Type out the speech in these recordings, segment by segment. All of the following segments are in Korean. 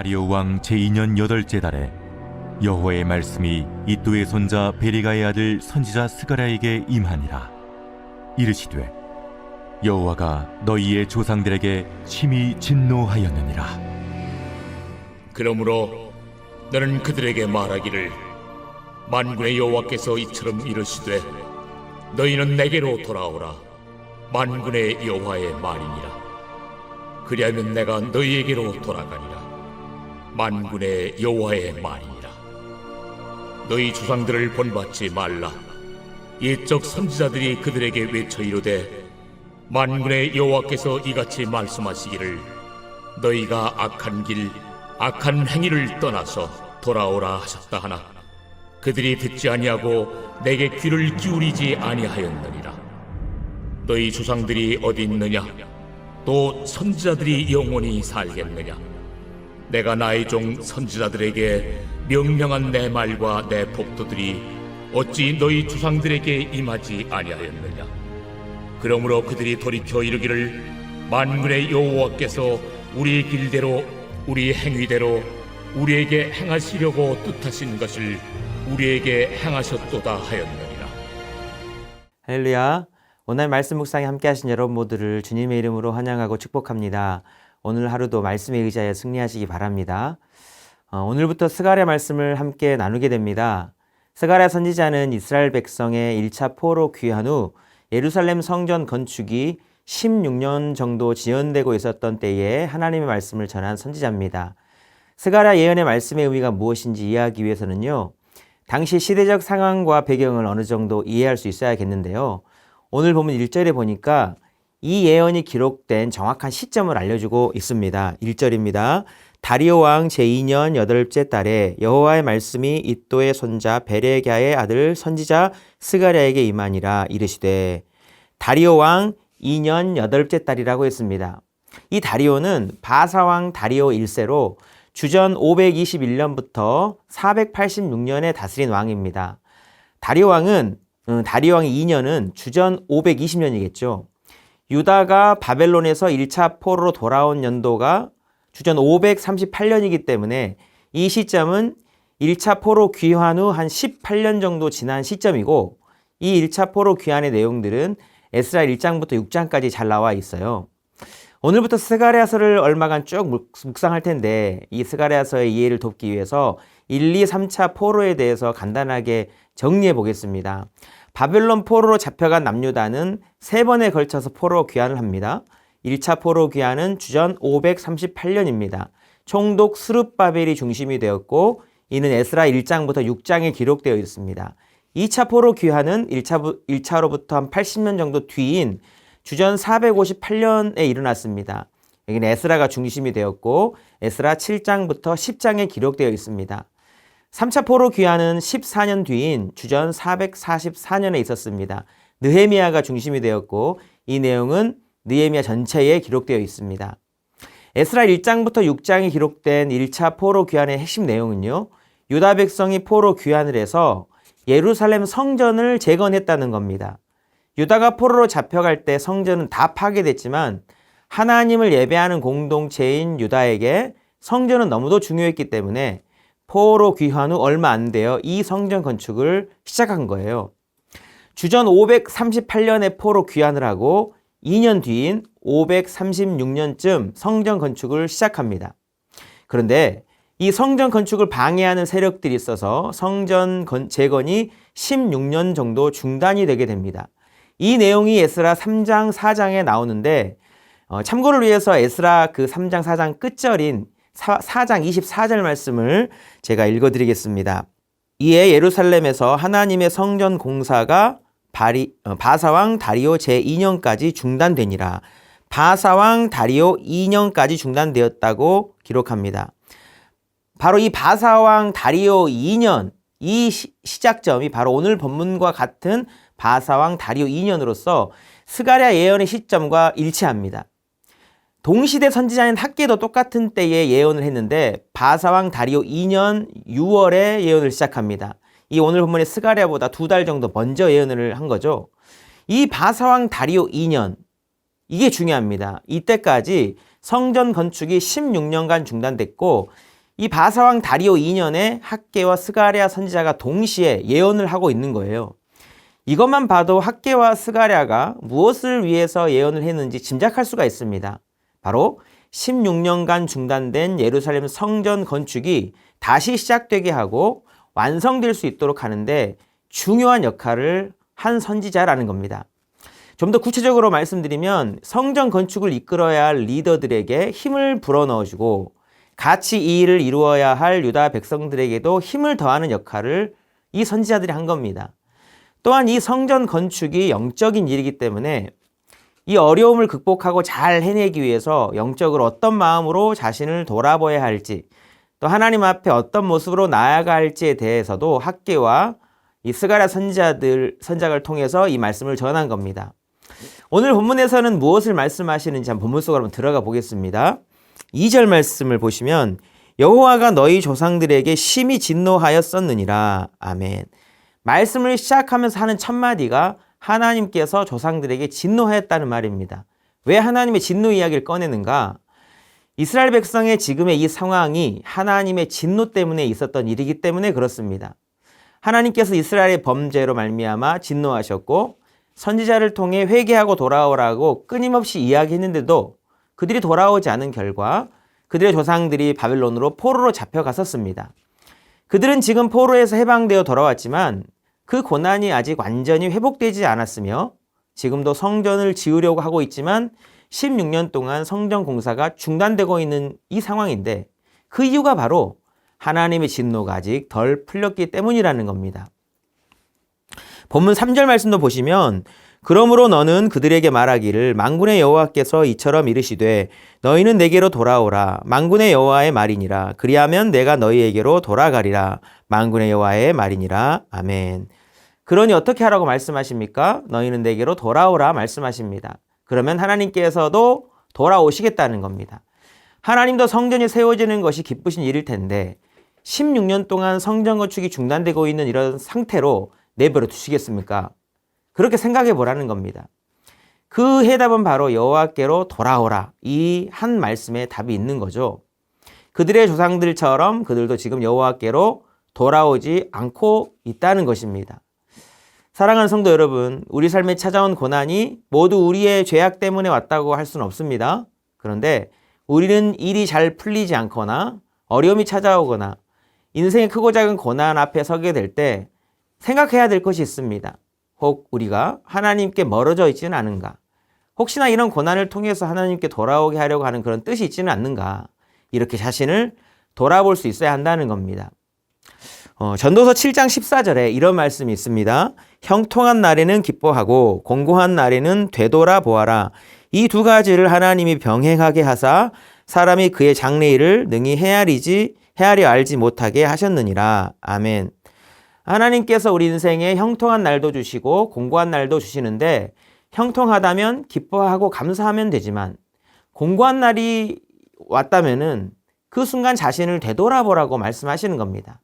다리오 왕 제2년 8째 달에 여호와의 말씀이 이도의 손자 베리가의 아들 선지자 스가랴에게 임하니라. 이르시되 여호와가 너희의 조상들에게 심히 진노하였느니라. 그러므로 너는 그들에게 말하기를 만군의 여호와께서 이처럼 이르시되 너희는 내게로 돌아오라. 만군의 여호와의 말이니라. 그리하면 내가 너희에게로 돌아가니라. 만군의 여호와의 말이니라. 너희 조상들을 본받지 말라. 옛적 선지자들이 그들에게 외쳐 이르되 만군의 여호와께서 이같이 말씀하시기를 너희가 악한 길 악한 행위를 떠나서 돌아오라 하셨다 하나 그들이 듣지 아니하고 내게 귀를 기울이지 아니하였느니라. 너희 조상들이 어디 있느냐? 또 선지자들이 영원히 살겠느냐? 내가 나의 종 선지자들에게 명령한 내 말과 내 복도들이 어찌 너희 조상들에게 임하지 아니하였느냐? 그러므로 그들이 돌이켜 이르기를 만군의 여호와께서 우리의 길대로 우리 행위대로 우리에게 행하시려고 뜻하신 것을 우리에게 행하셨도다 하였느니라. 할렐루야. 오늘 말씀 묵상에 함께 하신 여러분 모두를 주님의 이름으로 환영하고 축복합니다. 오늘 하루도 말씀에 의지하여 승리하시기 바랍니다. 오늘부터 스가랴 말씀을 함께 나누게 됩니다. 스가랴 선지자는 이스라엘 백성의 1차 포로 귀환 후 예루살렘 성전 건축이 16년 정도 지연되고 있었던 때에 하나님의 말씀을 전한 선지자입니다. 스가랴 예언의 말씀의 의미가 무엇인지 이해하기 위해서는요, 당시 시대적 상황과 배경을 어느 정도 이해할 수 있어야겠는데요. 오늘 보면 1절에 보니까 이 예언이 기록된 정확한 시점을 알려주고 있습니다. 1절입니다. 다리오 왕 제2년 8째 달에 여호와의 말씀이 이도의 손자 베레갸의 아들 선지자 스가랴에게 임하니라. 이르시되, 다리오 왕 2년 8째 달이라고 했습니다. 이 다리오는 바사왕 다리오 1세로 주전 521년부터 486년에 다스린 왕입니다. 다리오 왕 2년은 주전 520년이겠죠. 유다가 바벨론에서 1차 포로로 돌아온 연도가 주전 538년이기 때문에 이 시점은 1차 포로 귀환 후 한 18년 정도 지난 시점이고, 이 1차 포로 귀환의 내용들은 에스라 1장부터 6장까지 잘 나와 있어요. 오늘부터 스가랴서를 얼마간 쭉 묵상할 텐데, 이 스가랴서의 이해를 돕기 위해서 1, 2, 3차 포로에 대해서 간단하게 정리해 보겠습니다. 바벨론 포로로 잡혀간 남유다는 3번에 걸쳐서 포로 귀환을 합니다. 1차 포로 귀환은 주전 538년입니다. 총독 스룹바벨이 중심이 되었고, 이는 에스라 1장부터 6장에 기록되어 있습니다. 2차 포로 귀환은 1차로부터 한 80년 정도 뒤인 주전 458년에 일어났습니다. 여기는 에스라가 중심이 되었고, 에스라 7장부터 10장에 기록되어 있습니다. 3차 포로 귀환은 14년 뒤인 주전 444년에 있었습니다. 느헤미야가 중심이 되었고, 이 내용은 느헤미야 전체에 기록되어 있습니다. 에스라 1장부터 6장에 기록된 1차 포로 귀환의 핵심 내용은요, 유다 백성이 포로 귀환을 해서 예루살렘 성전을 재건했다는 겁니다. 유다가 포로로 잡혀갈 때 성전은 다 파괴됐지만 하나님을 예배하는 공동체인 유다에게 성전은 너무도 중요했기 때문에 포로 귀환 후 얼마 안 되어 이 성전 건축을 시작한 거예요. 주전 538년에 포로 귀환을 하고 2년 뒤인 536년쯤 성전 건축을 시작합니다. 그런데 이 성전 건축을 방해하는 세력들이 있어서 성전 재건이 16년 정도 중단이 되게 됩니다. 이 내용이 에스라 3장, 4장에 나오는데, 참고를 위해서 에스라 그 3장, 4장 끝절인 4장 24절 말씀을 제가 읽어드리겠습니다. 이에 예루살렘에서 하나님의 성전 공사가 바사왕 다리오 제2년까지 중단되니라. 바사왕 다리오 2년까지 중단되었다고 기록합니다. 바로 이 바사왕 다리오 2년, 이 시작점이 바로 오늘 본문과 같은 바사왕 다리오 2년으로서 스가랴 예언의 시점과 일치합니다. 동시대 선지자인 학개도 똑같은 때에 예언을 했는데 바사왕 다리오 2년 6월에 예언을 시작합니다. 이 오늘 본문의 스가랴보다 2달 정도 먼저 예언을 한 거죠. 이 바사왕 다리오 2년, 이게 중요합니다. 이때까지 성전 건축이 16년간 중단됐고 이 바사왕 다리오 2년에 학개와 스가랴 선지자가 동시에 예언을 하고 있는 거예요. 이것만 봐도 학개와 스가랴가 무엇을 위해서 예언을 했는지 짐작할 수가 있습니다. 바로 16년간 중단된 예루살렘 성전 건축이 다시 시작되게 하고 완성될 수 있도록 하는데 중요한 역할을 한 선지자라는 겁니다. 좀 더 구체적으로 말씀드리면 성전 건축을 이끌어야 할 리더들에게 힘을 불어넣어주고 같이 이 일을 이루어야 할 유다 백성들에게도 힘을 더하는 역할을 이 선지자들이 한 겁니다. 또한 이 성전 건축이 영적인 일이기 때문에 이 어려움을 극복하고 잘 해내기 위해서 영적으로 어떤 마음으로 자신을 돌아봐야 할지 또 하나님 앞에 어떤 모습으로 나아가 할지에 대해서도 학개와 이 스가랴 선지자를 통해서 이 말씀을 전한 겁니다. 오늘 본문에서는 무엇을 말씀하시는지 한번 본문 속으로 한번 들어가 보겠습니다. 2절 말씀을 보시면 여호와가 너희 조상들에게 심히 진노하였었느니라. 아멘. 말씀을 시작하면서 하는 첫 마디가 하나님께서 조상들에게 진노하였다는 말입니다. 왜 하나님의 진노 이야기를 꺼내는가? 이스라엘 백성의 지금의 이 상황이 하나님의 진노 때문에 있었던 일이기 때문에 그렇습니다. 하나님께서 이스라엘의 범죄로 말미암아 진노하셨고 선지자를 통해 회개하고 돌아오라고 끊임없이 이야기했는데도 그들이 돌아오지 않은 결과 그들의 조상들이 바벨론으로 포로로 잡혀갔었습니다. 그들은 지금 포로에서 해방되어 돌아왔지만 그 고난이 아직 완전히 회복되지 않았으며 지금도 성전을 지으려고 하고 있지만 16년 동안 성전 공사가 중단되고 있는 이 상황인데 그 이유가 바로 하나님의 진노가 아직 덜 풀렸기 때문이라는 겁니다. 본문 3절 말씀도 보시면 그러므로 너는 그들에게 말하기를 만군의 여호와께서 이처럼 이르시되 너희는 내게로 돌아오라 만군의 여호와의 말이니라 그리하면 내가 너희에게로 돌아가리라 만군의 여호와의 말이니라. 아멘. 그러니 어떻게 하라고 말씀하십니까? 너희는 내게로 돌아오라 말씀하십니다. 그러면 하나님께서도 돌아오시겠다는 겁니다. 하나님도 성전이 세워지는 것이 기쁘신 일일 텐데 16년 동안 성전 건축이 중단되고 있는 이런 상태로 내버려 두시겠습니까? 그렇게 생각해 보라는 겁니다. 그 해답은 바로 여호와께로 돌아오라. 이 한 말씀에 답이 있는 거죠. 그들의 조상들처럼 그들도 지금 여호와께로 돌아오지 않고 있다는 것입니다. 사랑하는 성도 여러분, 우리 삶에 찾아온 고난이 모두 우리의 죄악 때문에 왔다고 할 수는 없습니다. 그런데 우리는 일이 잘 풀리지 않거나 어려움이 찾아오거나 인생의 크고 작은 고난 앞에 서게 될 때 생각해야 될 것이 있습니다. 혹 우리가 하나님께 멀어져 있지는 않은가? 혹시나 이런 고난을 통해서 하나님께 돌아오게 하려고 하는 그런 뜻이 있지는 않는가? 이렇게 자신을 돌아볼 수 있어야 한다는 겁니다. 전도서 7장 14절에 이런 말씀이 있습니다. 형통한 날에는 기뻐하고 공고한 날에는 되돌아보아라. 이 두 가지를 하나님이 병행하게 하사 사람이 그의 장래일을 능히 헤아려 알지 못하게 하셨느니라. 아멘. 하나님께서 우리 인생에 형통한 날도 주시고 공고한 날도 주시는데 형통하다면 기뻐하고 감사하면 되지만 공고한 날이 왔다면은 그 순간 자신을 되돌아보라고 말씀하시는 겁니다.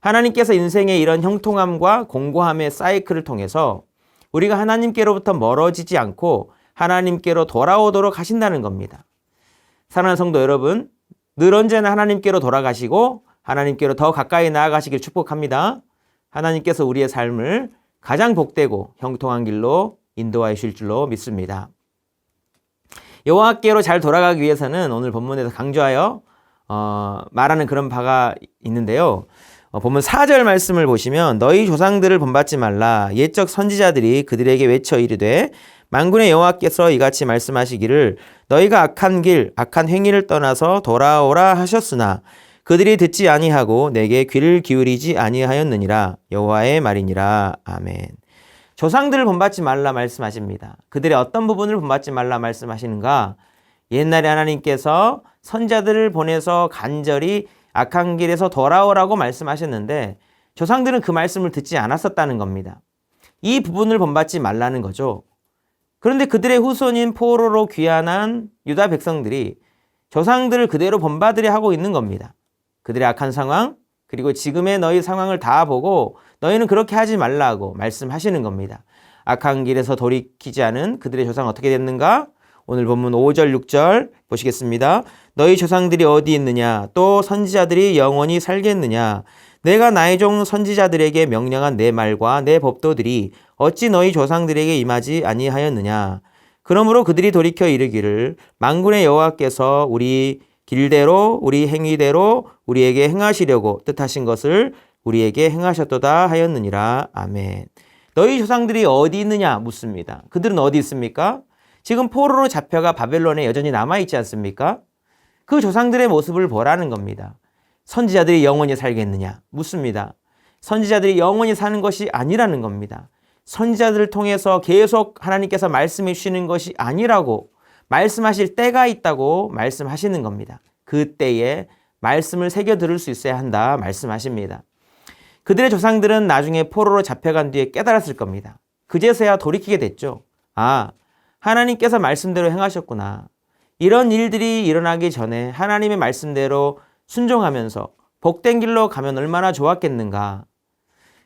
하나님께서 인생의 이런 형통함과 공고함의 사이클을 통해서 우리가 하나님께로부터 멀어지지 않고 하나님께로 돌아오도록 하신다는 겁니다. 사랑하는 성도 여러분, 늘 언제나 하나님께로 돌아가시고 하나님께로 더 가까이 나아가시길 축복합니다. 하나님께서 우리의 삶을 가장 복되고 형통한 길로 인도하여 주실 줄로 믿습니다. 여호와께로 잘 돌아가기 위해서는 오늘 본문에서 강조하여 말하는 그런 바가 있는데요. 본문 4절 말씀을 보시면 너희 조상들을 본받지 말라. 옛적 선지자들이 그들에게 외쳐 이르되 만군의 여호와께서 이같이 말씀하시기를 너희가 악한 길, 악한 행위를 떠나서 돌아오라 하셨으나 그들이 듣지 아니하고 내게 귀를 기울이지 아니하였느니라. 여호와의 말이니라. 아멘. 조상들을 본받지 말라 말씀하십니다. 그들의 어떤 부분을 본받지 말라 말씀하시는가? 옛날에 하나님께서 선지자들을 보내서 간절히 악한 길에서 돌아오라고 말씀하셨는데 조상들은 그 말씀을 듣지 않았었다는 겁니다. 이 부분을 본받지 말라는 거죠. 그런데 그들의 후손인 포로로 귀환한 유다 백성들이 조상들을 그대로 본받으려 하고 있는 겁니다. 그들의 악한 상황, 그리고 지금의 너희 상황을 다 보고 너희는 그렇게 하지 말라고 말씀하시는 겁니다. 악한 길에서 돌이키지 않은 그들의 조상은 어떻게 됐는가? 오늘 본문 5절, 6절 보시겠습니다. 너희 조상들이 어디 있느냐? 또 선지자들이 영원히 살겠느냐? 내가 나의 종 선지자들에게 명령한 내 말과 내 법도들이 어찌 너희 조상들에게 임하지 아니하였느냐? 그러므로 그들이 돌이켜 이르기를 만군의 여호와께서 우리 길대로 우리 행위대로 우리에게 행하시려고 뜻하신 것을 우리에게 행하셨도다 하였느니라. 아멘. 너희 조상들이 어디 있느냐 묻습니다. 그들은 어디 있습니까? 지금 포로로 잡혀가 바벨론에 여전히 남아있지 않습니까? 그 조상들의 모습을 보라는 겁니다. 선지자들이 영원히 살겠느냐 묻습니다. 선지자들이 영원히 사는 것이 아니라는 겁니다. 선지자들을 통해서 계속 하나님께서 말씀해 주시는 것이 아니라고, 말씀하실 때가 있다고 말씀하시는 겁니다. 그때에 말씀을 새겨 들을 수 있어야 한다 말씀하십니다. 그들의 조상들은 나중에 포로로 잡혀간 뒤에 깨달았을 겁니다. 그제서야 돌이키게 됐죠. 아, 하나님께서 말씀대로 행하셨구나. 이런 일들이 일어나기 전에 하나님의 말씀대로 순종하면서 복된 길로 가면 얼마나 좋았겠는가.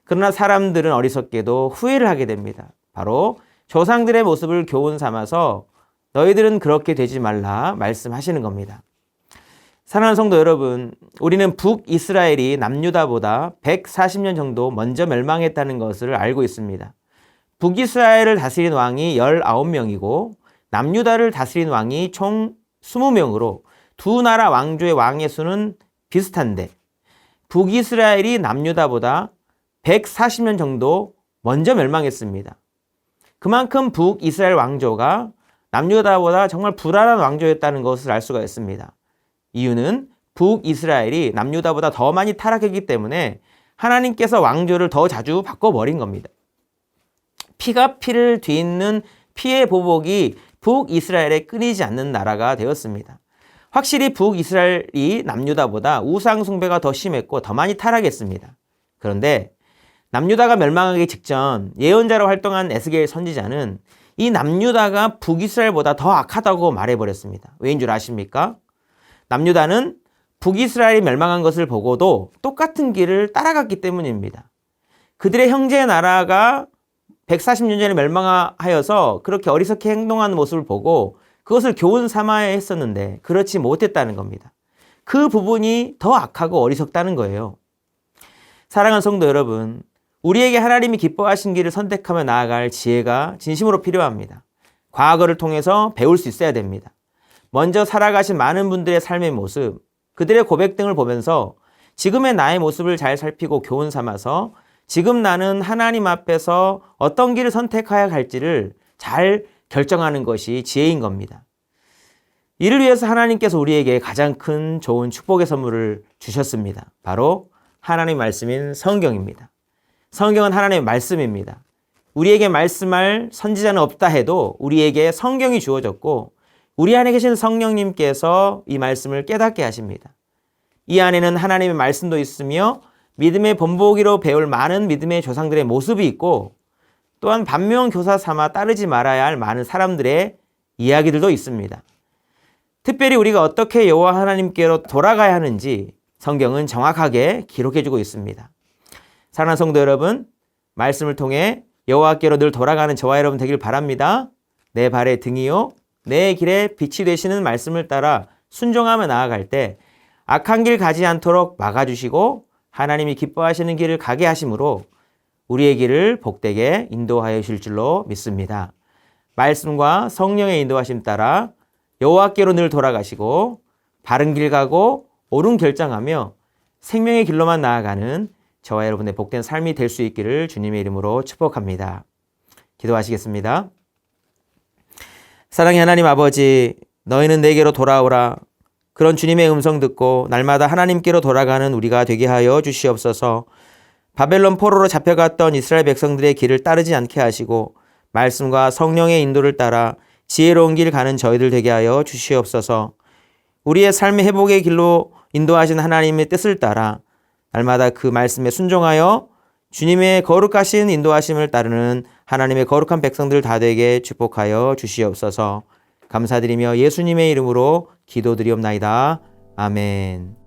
그러나 사람들은 어리석게도 후회를 하게 됩니다. 바로 조상들의 모습을 교훈 삼아서 너희들은 그렇게 되지 말라 말씀하시는 겁니다. 사랑하는 성도 여러분, 우리는 북이스라엘이 남유다보다 140년 정도 먼저 멸망했다는 것을 알고 있습니다. 북이스라엘을 다스린 왕이 19명이고 남유다를 다스린 왕이 총 20명으로 두 나라 왕조의 왕의 수는 비슷한데 북이스라엘이 남유다보다 140년 정도 먼저 멸망했습니다. 그만큼 북이스라엘 왕조가 남유다보다 정말 불안한 왕조였다는 것을 알 수가 있습니다. 이유는 북이스라엘이 남유다보다 더 많이 타락했기 때문에 하나님께서 왕조를 더 자주 바꿔버린 겁니다. 피가 피를 뒤잇는 피의 보복이 북이스라엘에 끊이지 않는 나라가 되었습니다. 확실히 북이스라엘이 남유다보다 우상 숭배가 더 심했고 더 많이 타락했습니다. 그런데 남유다가 멸망하기 직전 예언자로 활동한 에스겔 선지자는 이 남유다가 북이스라엘보다 더 악하다고 말해버렸습니다. 왜인 줄 아십니까? 남유다는 북이스라엘이 멸망한 것을 보고도 똑같은 길을 따라갔기 때문입니다. 그들의 형제 나라가 140년 전에 멸망하여서 그렇게 어리석게 행동하는 모습을 보고 그것을 교훈 삼아야 했었는데 그렇지 못했다는 겁니다. 그 부분이 더 악하고 어리석다는 거예요. 사랑하는 성도 여러분, 우리에게 하나님이 기뻐하신 길을 선택하며 나아갈 지혜가 진심으로 필요합니다. 과거를 통해서 배울 수 있어야 됩니다. 먼저 살아가신 많은 분들의 삶의 모습, 그들의 고백 등을 보면서 지금의 나의 모습을 잘 살피고 교훈 삼아서 지금 나는 하나님 앞에서 어떤 길을 선택해야 할지를 잘 결정하는 것이 지혜인 겁니다. 이를 위해서 하나님께서 우리에게 가장 큰 좋은 축복의 선물을 주셨습니다. 바로 하나님의 말씀인 성경입니다. 성경은 하나님의 말씀입니다. 우리에게 말씀할 선지자는 없다 해도 우리에게 성경이 주어졌고 우리 안에 계신 성령님께서 이 말씀을 깨닫게 하십니다. 이 안에는 하나님의 말씀도 있으며 믿음의 본보기로 배울 많은 믿음의 조상들의 모습이 있고 또한 반면교사 삼아 따르지 말아야 할 많은 사람들의 이야기들도 있습니다. 특별히 우리가 어떻게 여호와 하나님께로 돌아가야 하는지 성경은 정확하게 기록해주고 있습니다. 사랑하는 성도 여러분, 말씀을 통해 여호와께로 늘 돌아가는 저와 여러분 되길 바랍니다. 내 발의 등이요 내 길에 빛이 되시는 말씀을 따라 순종하며 나아갈 때 악한 길 가지 않도록 막아주시고 하나님이 기뻐하시는 길을 가게 하심으로 우리의 길을 복되게 인도하여 주실 줄로 믿습니다. 말씀과 성령의 인도하심 따라 여호와께로 늘 돌아가시고 바른 길 가고 옳은 결정하며 생명의 길로만 나아가는 저와 여러분의 복된 삶이 될 수 있기를 주님의 이름으로 축복합니다. 기도하시겠습니다. 사랑의 하나님 아버지, 너희는 내게로 돌아오라. 그런 주님의 음성 듣고 날마다 하나님께로 돌아가는 우리가 되게 하여 주시옵소서. 바벨론 포로로 잡혀갔던 이스라엘 백성들의 길을 따르지 않게 하시고 말씀과 성령의 인도를 따라 지혜로운 길 가는 저희들 되게 하여 주시옵소서. 우리의 삶의 회복의 길로 인도하신 하나님의 뜻을 따라 날마다 그 말씀에 순종하여 주님의 거룩하신 인도하심을 따르는 하나님의 거룩한 백성들 다 되게 축복하여 주시옵소서. 감사드리며 예수님의 이름으로 기도드리옵나이다. 아멘.